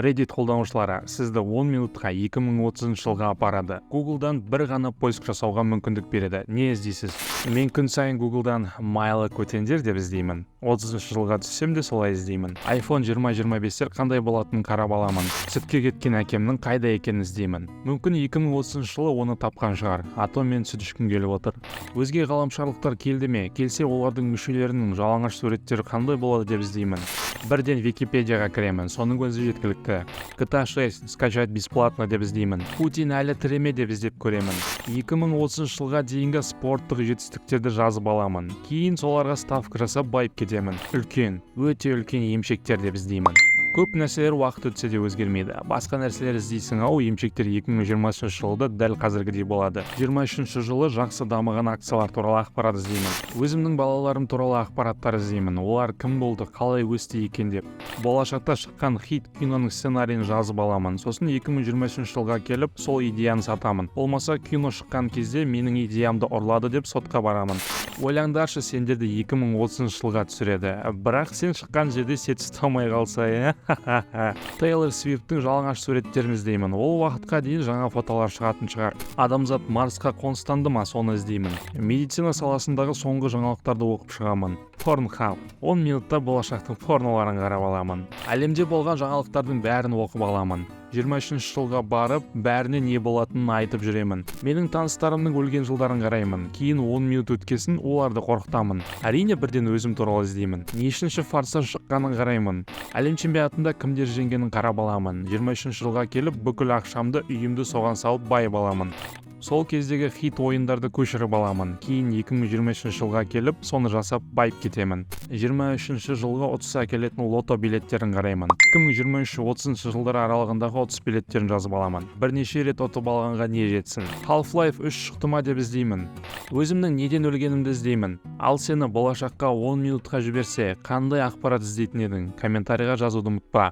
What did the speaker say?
Reddit қолданушылары сізді 10 минутқа 2030 жылға апарады. Google'дан бір ғана поиск жасауға мүмкіндік береді. Не іздейсіз? Мен күн сайын Google'дан майлы көтендер деп іздеймін. 30 жылға түссем де солай іздеймін. iPhone 20-25-тер қандай болатынын қарап аламын. Сүтке кеткен әкемнің қайда екенін іздеймін. Мүмкін 2030 жылы оны тапқан шығар. Ато мен сүт ішкім келіп отыр. Өзге ғаламшарлықтар келді ме? Келсе олардың мүшелерінің жалаңаш суреттері қандай болады деп іздеймін. Бірден Википедияға кіремін. Соның өзі жеткілікті. GTA 6 скачать бесплатно деп іздеймін. Путин әлі тіреме деп іздеп көремін. 2030 жылға дейінгі спорттық жетістіктерді жазып аламын. Кейін соларға ставка жасап байып кетемін. Өте үлкен емшектер деп іздеймін. Көп нәрселер уақыт өтсе де өзгермейді. Басқа нәрселер іздейсің ау, емшектер 2023 жылда дәл қазіргідей болады. 23 жылы жақсы дамыған акциялар туралы ақпарат іздеймін. Өзімнің балаларым туралы ақпараттар іздеймін. Олар кім болды, қалай өсті екен деп. Болашақта шыққан хит киноның сценарийін жазып аламын. Сосын 2023 жылға келіп, сол идеяны сатамын. Болмаса кино шыққан кезде менің идеямды ұрлады деп сотқа барамын. Ойлаңдаршы, сендерді 2030 жылға түсіреді. Бірақ сен шыққан жерде сет ұстамай қалса, Тейлор Свифттің жалаңаш суреттерін іздеймін. Ол уақытқа дейін жаңа фотолар шығатын шығар. Адамзат Марсқа қоныстанды ма, соны іздеймін. Медицина саласындағы соңғы жаңалықтарды оқып шығамын. Pornhub. 10 минутта болашақтың порноларын қарап аламын. Әлемде болған жаңалықтардың бәрін оқып аламын. 23 жылға барып, бәріне не болатынын айтып жүремін. Менің таныстарымның өлген жылдарын қараймын. Кейін 10 минут өткесін оларды қорқытамын. Әрине бірден өзім туралы іздеймін. Нешінші форсаж шыққанын қараймын. Әлем чемпионатында кімдер жеңгенін қарап аламын. 23 жылға келіп, бүкіл ақшамды үйімді соған салып байып аламын. Сол кездегі хит ойындарды көшіріп аламын. Кейін 2023 жылға келіп, соны жасап байып кетемін. 23 жылға 30 әкелетін лото билеттерін қараймын. 2023-30 жылдар аралығындағы 30 билеттерін жазып аламын. Бірнеше рет ұтып алғанға не жетсін. Half-Life 3 шықты ма деп іздеймін. Өзімнің неден өлгенімді іздеймін. Ал сені болашаққа 10 минутқа жіберсе, қандай ақпарат іздейтін едің? Комментарийға жазуды ұмытпа.